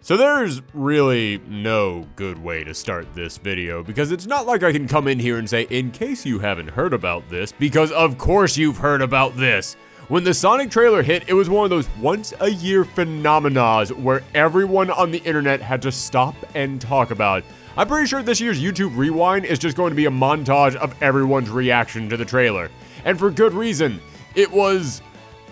So there's really no good way to start this video, because it's not like I can come in here and say, in case you haven't heard about this, because of course you've heard about this. When the Sonic trailer hit, it was one of those once-a-year phenomena where everyone on the internet had to stop and talk about it. I'm pretty sure this year's YouTube Rewind is just going to be a montage of everyone's reaction to the trailer. And for good reason. It was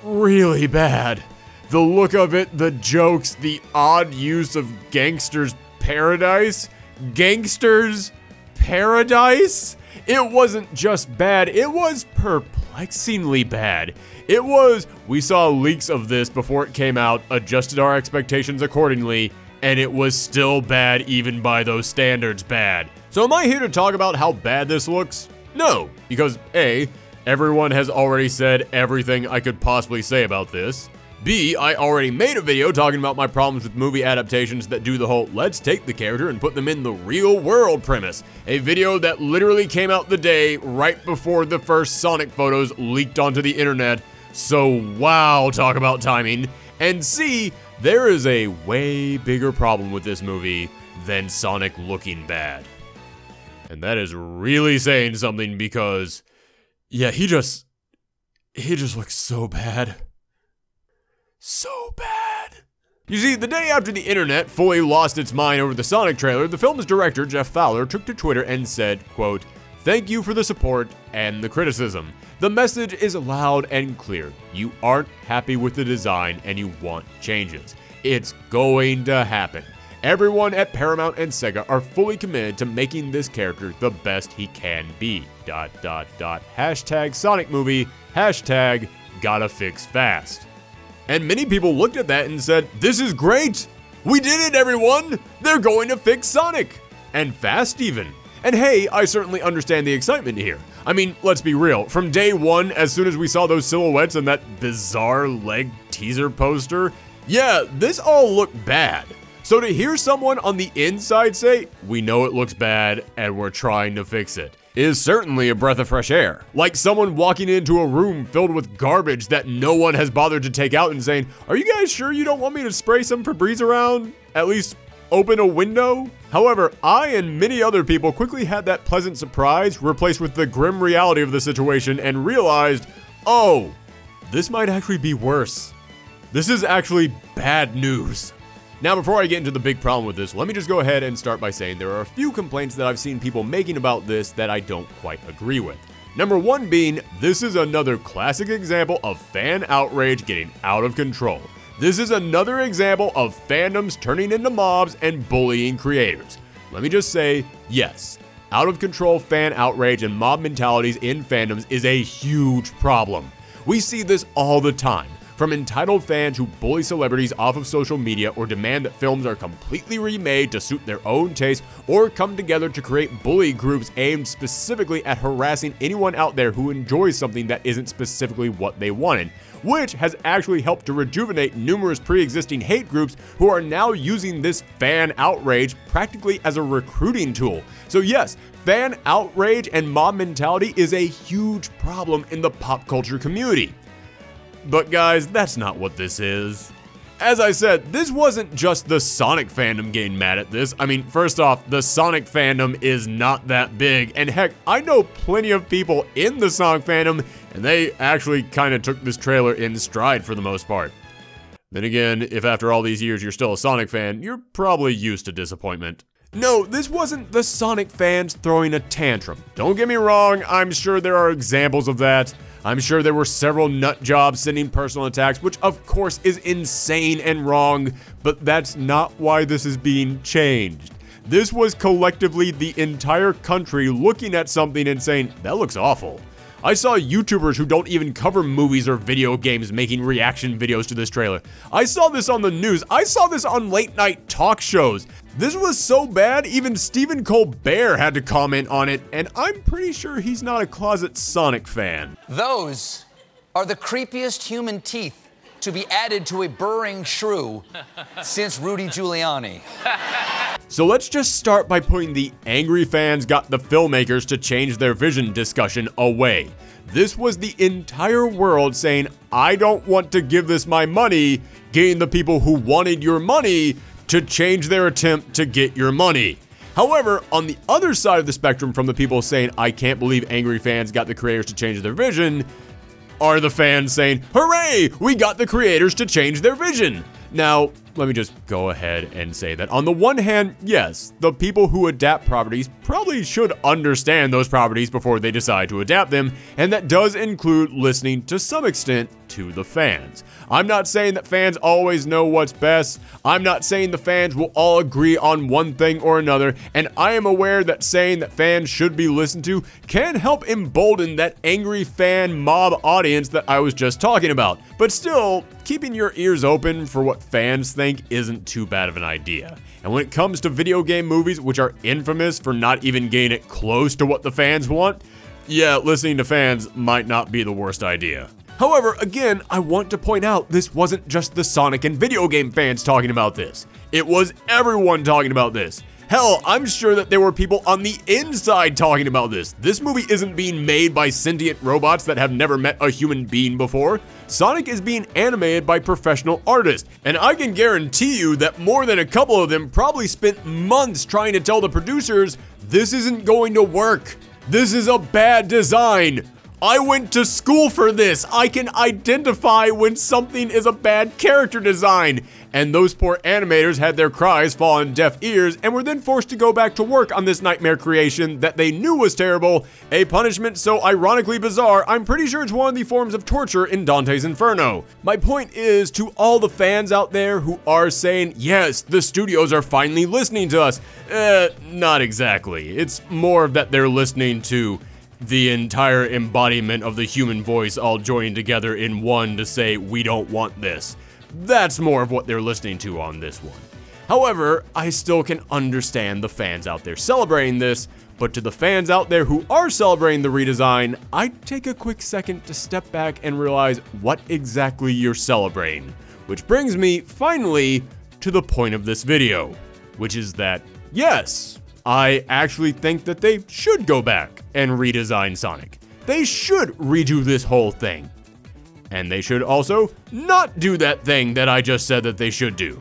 really bad. The look of it, the jokes, the odd use of Gangster's Paradise? Gangster's Paradise? It wasn't just bad, it was perplexingly bad. It was, we saw leaks of this before it came out, adjusted our expectations accordingly, and it was still bad even by those standards bad. So am I here to talk about how bad this looks? No, because A, everyone has already said everything I could possibly say about this. B, I already made a video talking about my problems with movie adaptations that do the whole let's take the character and put them in the real world premise. A video that literally came out the day right before the first Sonic photos leaked onto the internet. So wow, talk about timing. And C, there is a way bigger problem with this movie than Sonic looking bad. And that is really saying something because, yeah, he just looks so bad. So bad. You see, the day after the internet fully lost its mind over the Sonic trailer, the film's director, Jeff Fowler, took to Twitter and said, quote, "Thank you for the support and the criticism. The message is loud and clear. You aren't happy with the design and you want changes. It's going to happen. Everyone at Paramount and Sega are fully committed to making this character the best he can be. ... Hashtag Sonic movie. Hashtag gotta fix fast." And many people looked at that and said, this is great! We did it, everyone! They're going to fix Sonic! And fast even. And hey, I certainly understand the excitement here. I mean, let's be real. From day one, as soon as we saw those silhouettes and that bizarre leg teaser poster, yeah, this all looked bad. So to hear someone on the inside say, we know it looks bad and we're trying to fix it, is certainly a breath of fresh air. Like someone walking into a room filled with garbage that no one has bothered to take out and saying, are you guys sure you don't want me to spray some Febreze around? At least open a window? However, I and many other people quickly had that pleasant surprise replaced with the grim reality of the situation and realized, oh, this might actually be worse. This is actually bad news. Now, before I get into the big problem with this, let me just go ahead and start by saying there are a few complaints that I've seen people making about this that I don't quite agree with. Number one being, this is another classic example of fan outrage getting out of control. This is another example of fandoms turning into mobs and bullying creators. Let me just say, yes, out of control fan outrage and mob mentalities in fandoms is a huge problem. We see this all the time. From entitled fans who bully celebrities off of social media or demand that films are completely remade to suit their own taste, or come together to create bully groups aimed specifically at harassing anyone out there who enjoys something that isn't specifically what they wanted, which has actually helped to rejuvenate numerous pre-existing hate groups who are now using this fan outrage practically as a recruiting tool. So yes, fan outrage and mob mentality is a huge problem in the pop culture community. But guys, that's not what this is. As I said, this wasn't just the Sonic fandom getting mad at this. I mean, first off, the Sonic fandom is not that big, and heck, I know plenty of people in the Sonic fandom, and they actually kind of took this trailer in stride for the most part. Then again, if after all these years you're still a Sonic fan, you're probably used to disappointment. No, this wasn't the Sonic fans throwing a tantrum. Don't get me wrong, I'm sure there are examples of that. I'm sure there were several nut jobs sending personal attacks, which of course is insane and wrong, but that's not why this is being changed. This was collectively the entire country looking at something and saying, that looks awful. I saw YouTubers who don't even cover movies or video games making reaction videos to this trailer. I saw this on the news. I saw this on late night talk shows. This was so bad, even Stephen Colbert had to comment on it, and I'm pretty sure he's not a closet Sonic fan. Those are the creepiest human teeth to be added to a burrowing shrew since Rudy Giuliani. So let's just start by putting the angry fans got the filmmakers to change their vision discussion away. This was the entire world saying, I don't want to give this my money, getting the people who wanted your money to change their attempt to get your money. However, on the other side of the spectrum from the people saying, I can't believe angry fans got the creators to change their vision, are the fans saying, hooray, we got the creators to change their vision. Now, let me just go ahead and say that on the one hand, yes, the people who adapt properties probably should understand those properties before they decide to adapt them, and that does include listening to some extent to the fans. I'm not saying that fans always know what's best. I'm not saying the fans will all agree on one thing or another, and I am aware that saying that fans should be listened to can help embolden that angry fan mob audience that I was just talking about. But still, keeping your ears open for what fans think isn't too bad of an idea. And when it comes to video game movies, which are infamous for not even getting it close to what the fans want, yeah, listening to fans might not be the worst idea. However, again, I want to point out this wasn't just the Sonic and video game fans talking about this. It was everyone talking about this. Hell, I'm sure that there were people on the inside talking about this. This movie isn't being made by sentient robots that have never met a human being before. Sonic is being animated by professional artists, and I can guarantee you that more than a couple of them probably spent months trying to tell the producers, this isn't going to work. This is a bad design. I went to school for this. I can identify when something is a bad character design. And those poor animators had their cries fall on deaf ears and were then forced to go back to work on this nightmare creation that they knew was terrible, a punishment so ironically bizarre, I'm pretty sure it's one of the forms of torture in Dante's Inferno. My point is, to all the fans out there who are saying, yes, the studios are finally listening to us, not exactly. It's more that they're listening to the entire embodiment of the human voice all joining together in one to say, we don't want this. That's more of what they're listening to on this one. However, I still can understand the fans out there celebrating this, but to the fans out there who are celebrating the redesign, I take a quick second to step back and realize what exactly you're celebrating. Which brings me, finally, to the point of this video, which is that, yes, I actually think that they should go back and redesign Sonic. They should redo this whole thing. And they should also not do that thing that I just said that they should do.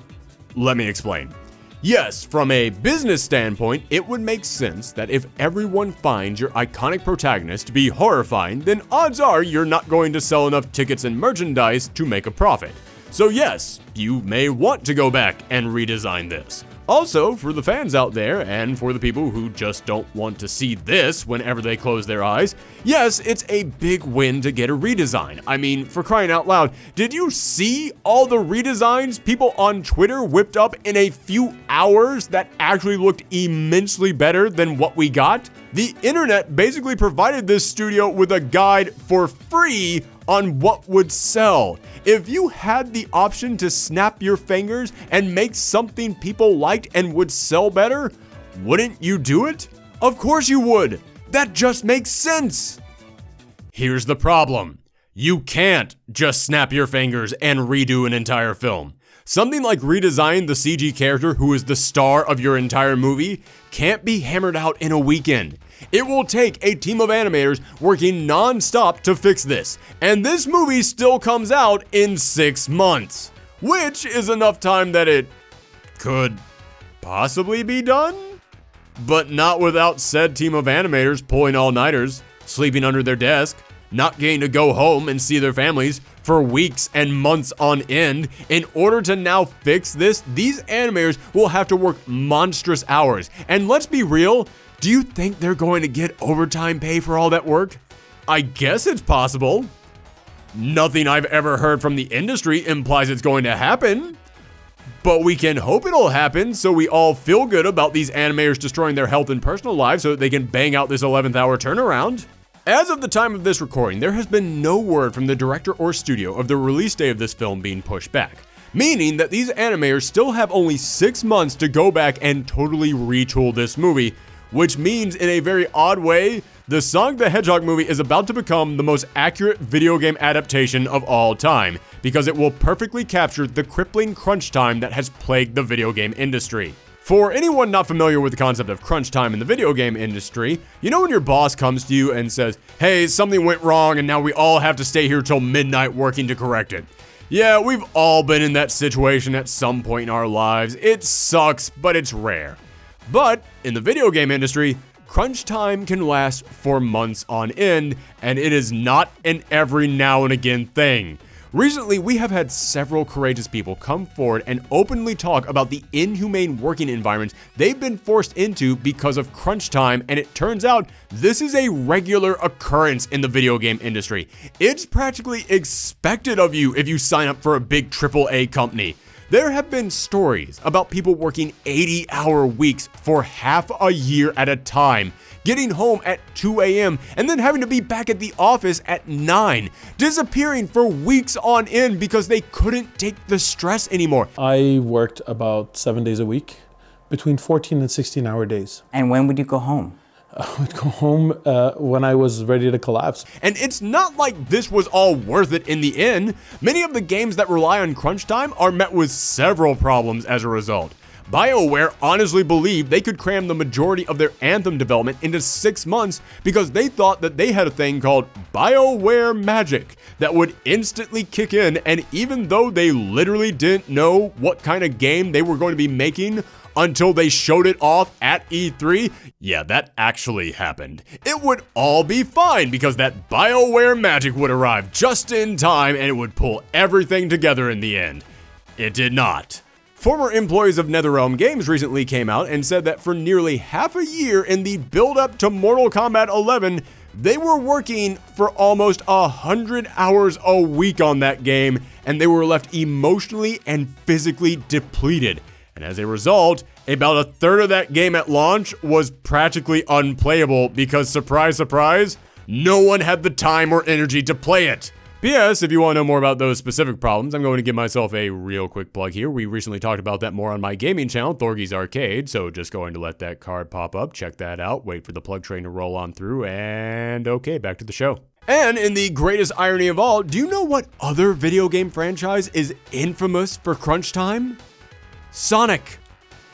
Let me explain. Yes, from a business standpoint, it would make sense that if everyone finds your iconic protagonist to be horrifying, then odds are you're not going to sell enough tickets and merchandise to make a profit. So yes, you may want to go back and redesign this. Also, for the fans out there, and for the people who just don't want to see this whenever they close their eyes, yes, it's a big win to get a redesign. I mean, for crying out loud, did you see all the redesigns people on Twitter whipped up in a few hours that actually looked immensely better than what we got? The internet basically provided this studio with a guide for free on what would sell. If you had the option to snap your fingers and make something people liked and would sell better, wouldn't you do it? Of course you would. That just makes sense. Here's the problem. You can't just snap your fingers and redo an entire film. Something like redesigning the CG character who is the star of your entire movie can't be hammered out in a weekend. It will take a team of animators working non-stop to fix this, and this movie still comes out in 6 months, which is enough time that it could possibly be done, but not without said team of animators pulling all-nighters, sleeping under their desk, not getting to go home and see their families for weeks and months on end. In order to now fix this, these animators will have to work monstrous hours, and let's be real, do you think they're going to get overtime pay for all that work? I guess it's possible. Nothing I've ever heard from the industry implies it's going to happen. But we can hope it'll happen so we all feel good about these animators destroying their health and personal lives so that they can bang out this 11th hour turnaround. As of the time of this recording, there has been no word from the director or studio of the release date of this film being pushed back, meaning that these animators still have only 6 months to go back and totally retool this movie, which means in a very odd way, the Sonic the Hedgehog movie is about to become the most accurate video game adaptation of all time, because it will perfectly capture the crippling crunch time that has plagued the video game industry. For anyone not familiar with the concept of crunch time in the video game industry, you know when your boss comes to you and says, hey, something went wrong and now we all have to stay here till midnight working to correct it. Yeah, we've all been in that situation at some point in our lives. It sucks, but it's rare. But in the video game industry, crunch time can last for months on end, and it is not an every now and again thing. Recently, we have had several courageous people come forward and openly talk about the inhumane working environments they've been forced into because of crunch time, and it turns out this is a regular occurrence in the video game industry. It's practically expected of you if you sign up for a big AAA company. There have been stories about people working 80-hour weeks for half a year at a time, getting home at 2 a.m. and then having to be back at the office at 9, disappearing for weeks on end because they couldn't take the stress anymore. I worked about 7 days a week, between 14 and 16-hour days. And when would you go home? I would go home when I was ready to collapse. And it's not like this was all worth it in the end. Many of the games that rely on crunch time are met with several problems as a result. BioWare honestly believed they could cram the majority of their Anthem development into 6 months because they thought that they had a thing called BioWare Magic that would instantly kick in, and even though they literally didn't know what kind of game they were going to be making until they showed it off at E3, yeah, that actually happened. It would all be fine because that BioWare Magic would arrive just in time and it would pull everything together in the end. It did not. Former employees of NetherRealm Games recently came out and said that for nearly half a year in the build-up to Mortal Kombat 11, they were working for almost 100 hours a week on that game, and they were left emotionally and physically depleted. And as a result, about a third of that game at launch was practically unplayable because, surprise, surprise, no one had the time or energy to play it. P.S. If you want to know more about those specific problems, I'm going to give myself a real quick plug here. We recently talked about that more on my gaming channel, Thorgies Arcade, so just going to let that card pop up, check that out, wait for the plug train to roll on through, and okay, back to the show. And in the greatest irony of all, do you know what other video game franchise is infamous for crunch time? Sonic.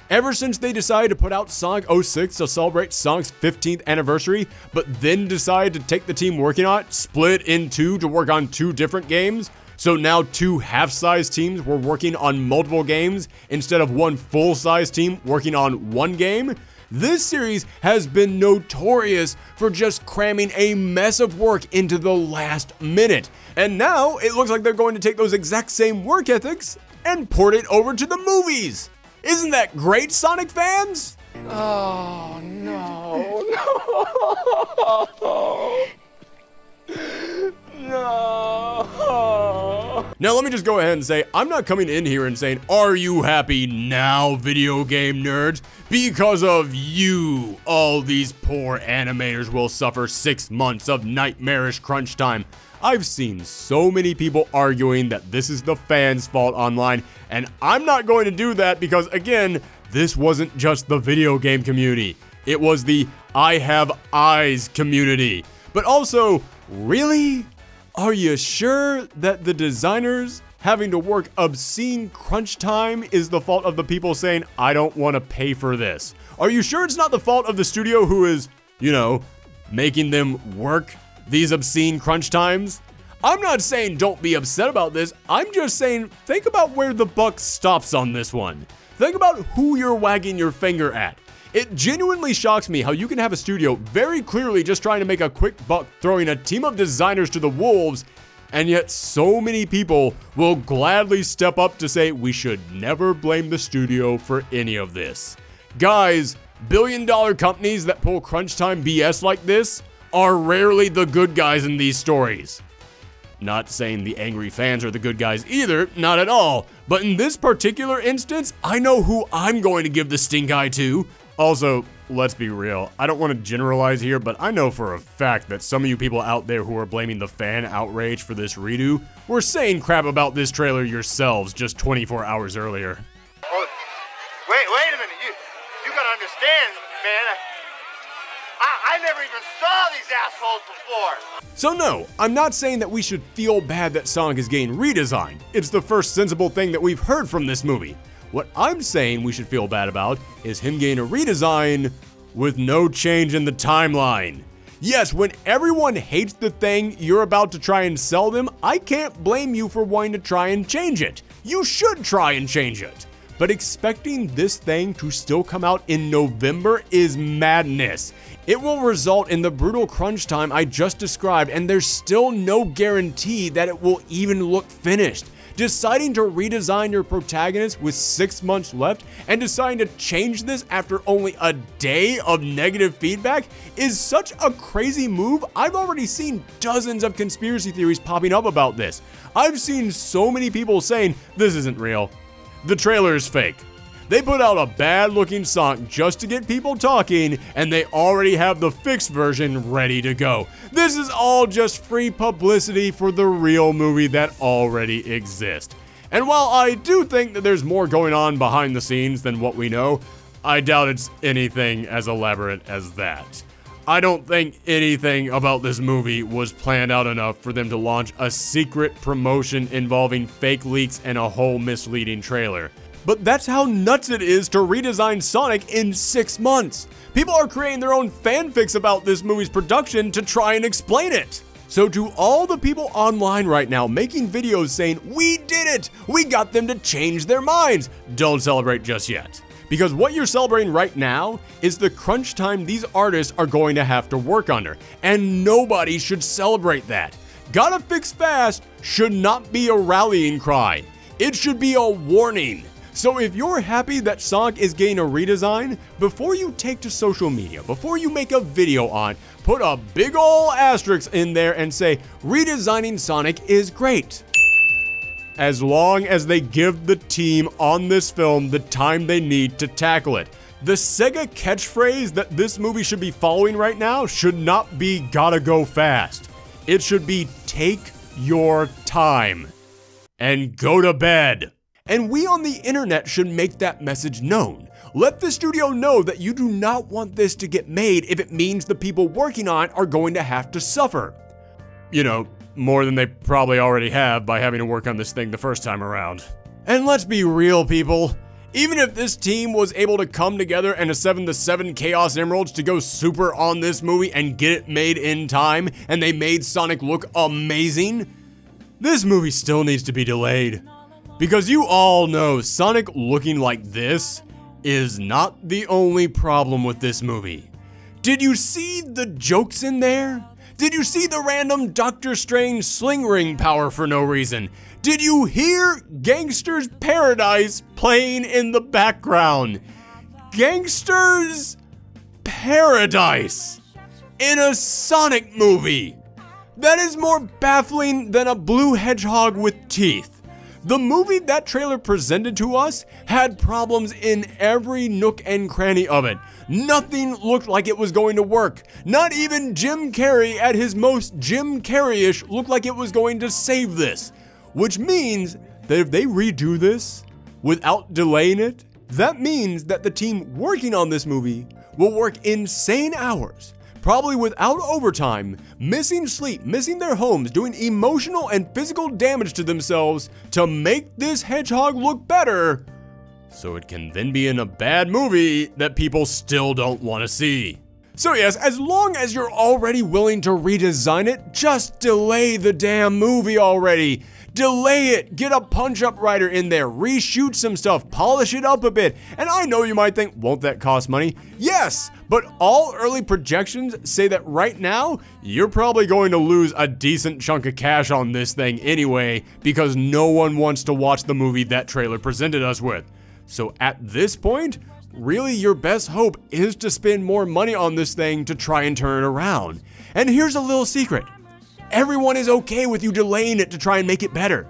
Ever since they decided to put out Sonic 06 to celebrate Sonic's 15th anniversary, but then decided to take the team working on it, split in two to work on 2 different games, so now 2 half-size teams were working on multiple games instead of 1 full-size team working on 1 game, this series has been notorious for just cramming a mess of work into the last minute. And now it looks like they're going to take those exact same work ethics and port it over to the movies. Isn't that great, Sonic fans? Oh, no, no. No. Now let me just go ahead and say, I'm not coming in here and saying, are you happy now, video game nerds? Because of you, all these poor animators will suffer 6 months of nightmarish crunch time. I've seen so many people arguing that this is the fans' fault online, and I'm not going to do that because, again, this wasn't just the video game community. It was the I have eyes community. But also, really? Are you sure that the designers having to work obscene crunch time is the fault of the people saying, I don't want to pay for this? Are you sure it's not the fault of the studio who is, you know, making them work these obscene crunch times? I'm not saying don't be upset about this. I'm just saying think about where the buck stops on this one. Think about who you're wagging your finger at. It genuinely shocks me how you can have a studio very clearly just trying to make a quick buck throwing a team of designers to the wolves, and yet so many people will gladly step up to say we should never blame the studio for any of this. Guys, billion-dollar companies that pull crunch time BS like this are rarely the good guys in these stories. Not saying the angry fans are the good guys either, not at all. But in this particular instance, I know who I'm going to give the stink eye to. Also, let's be real, I don't want to generalize here, but I know for a fact that some of you people out there who are blaming the fan outrage for this redo were saying crap about this trailer yourselves just 24 hours earlier. Oh, wait a minute, you gotta understand, man. I never even saw these assholes before. So no, I'm not saying that we should feel bad that Sonic is getting redesigned. It's the first sensible thing that we've heard from this movie. What I'm saying we should feel bad about is him getting a redesign with no change in the timeline. Yes, when everyone hates the thing you're about to try and sell them, I can't blame you for wanting to try and change it. You should try and change it. But expecting this thing to still come out in November is madness. It will result in the brutal crunch time I just described, and there's still no guarantee that it will even look finished. Deciding to redesign your protagonist with 6 months left and deciding to change this after only a day of negative feedback is such a crazy move. I've already seen dozens of conspiracy theories popping up about this. I've seen so many people saying this isn't real. The trailer is fake. They put out a bad looking Sonic just to get people talking, and they already have the fixed version ready to go. This is all just free publicity for the real movie that already exists. And while I do think that there's more going on behind the scenes than what we know, I doubt it's anything as elaborate as that. I don't think anything about this movie was planned out enough for them to launch a secret promotion involving fake leaks and a whole misleading trailer. But that's how nuts it is to redesign Sonic in 6 months. People are creating their own fanfics about this movie's production to try and explain it. So to all the people online right now making videos saying, "We did it! We got them to change their minds," don't celebrate just yet. Because what you're celebrating right now is the crunch time these artists are going to have to work under, and nobody should celebrate that. Gotta fix fast should not be a rallying cry. It should be a warning. So if you're happy that Sonic is getting a redesign, before you take to social media, before you make a video on, put a big ol' asterisk in there and say, "Redesigning Sonic is great." As long as they give the team on this film the time they need to tackle it. The Sega catchphrase that this movie should be following right now should not be "gotta go fast." It should be "take your time" and go to bed. And we on the internet should make that message known. Let the studio know that you do not want this to get made if it means the people working on it are going to have to suffer. You know, more than they probably already have by having to work on this thing the first time around. And let's be real, people. Even if this team was able to come together and assemble the 7 Chaos Emeralds to go super on this movie and get it made in time, and they made Sonic look amazing, this movie still needs to be delayed. Because you all know Sonic looking like this is not the only problem with this movie. Did you see the jokes in there? Did you see the random Doctor Strange sling ring power for no reason? Did you hear Gangster's Paradise playing in the background? Gangster's Paradise in a Sonic movie. That is more baffling than a blue hedgehog with teeth. The movie that trailer presented to us had problems in every nook and cranny of it. Nothing looked like it was going to work. Not even Jim Carrey at his most Jim Carrey-ish looked like it was going to save this. Which means that if they redo this without delaying it, that means that the team working on this movie will work insane hours, probably without overtime, missing sleep, missing their homes, doing emotional and physical damage to themselves to make this hedgehog look better, so it can then be in a bad movie that people still don't want to see. So yes, as long as you're already willing to redesign it, just delay the damn movie already. Delay it, get a punch-up writer in there, reshoot some stuff, polish it up a bit. And I know you might think, won't that cost money? Yes, but all early projections say that right now, you're probably going to lose a decent chunk of cash on this thing anyway, because no one wants to watch the movie that trailer presented us with. So at this point, really your best hope is to spend more money on this thing to try and turn it around. And here's a little secret. Everyone is okay with you delaying it to try and make it better.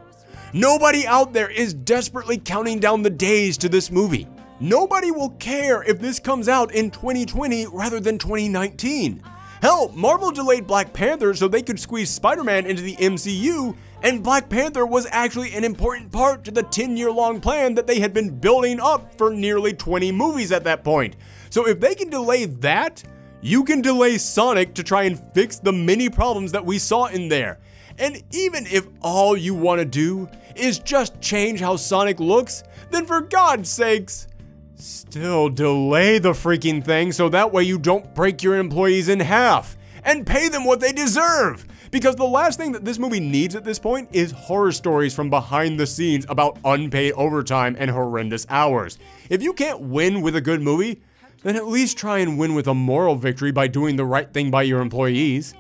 Nobody out there is desperately counting down the days to this movie. Nobody will care if this comes out in 2020 rather than 2019. Hell, Marvel delayed Black Panther so they could squeeze Spider-Man into the MCU, and Black Panther was actually an important part to the 10-year-long plan that they had been building up for nearly 20 movies at that point. So if they can delay that, you can delay Sonic to try and fix the many problems that we saw in there. And even if all you want to do is just change how Sonic looks, then for God's sakes, still delay the freaking thing so that way you don't break your employees in half. and pay them what they deserve. Because the last thing that this movie needs at this point is horror stories from behind the scenes about unpaid overtime and horrendous hours. If you can't win with a good movie, then at least try and win with a moral victory by doing the right thing by your employees.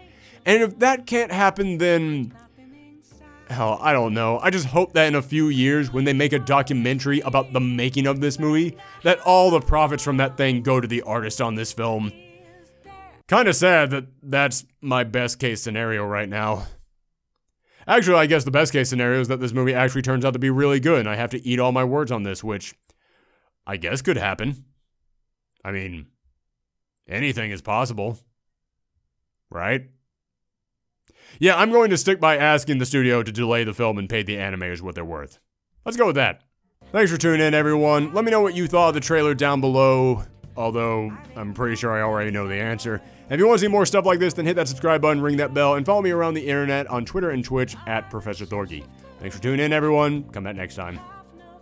And if that can't happen, then hell, I don't know. I just hope that in a few years, when they make a documentary about the making of this movie, that all the profits from that thing go to the artist on this film. Kinda sad that that's my best case scenario right now. Actually, I guess the best case scenario is that this movie actually turns out to be really good and I have to eat all my words on this, which I guess could happen. I mean, anything is possible. Right? Yeah, I'm going to stick by asking the studio to delay the film and pay the animators what they're worth. Let's go with that. Thanks for tuning in, everyone. Let me know what you thought of the trailer down below, although I'm pretty sure I already know the answer. And if you want to see more stuff like this, then hit that subscribe button, ring that bell, and follow me around the internet on Twitter and Twitch at Professor Thorgy. Thanks for tuning in, everyone. Come back next time.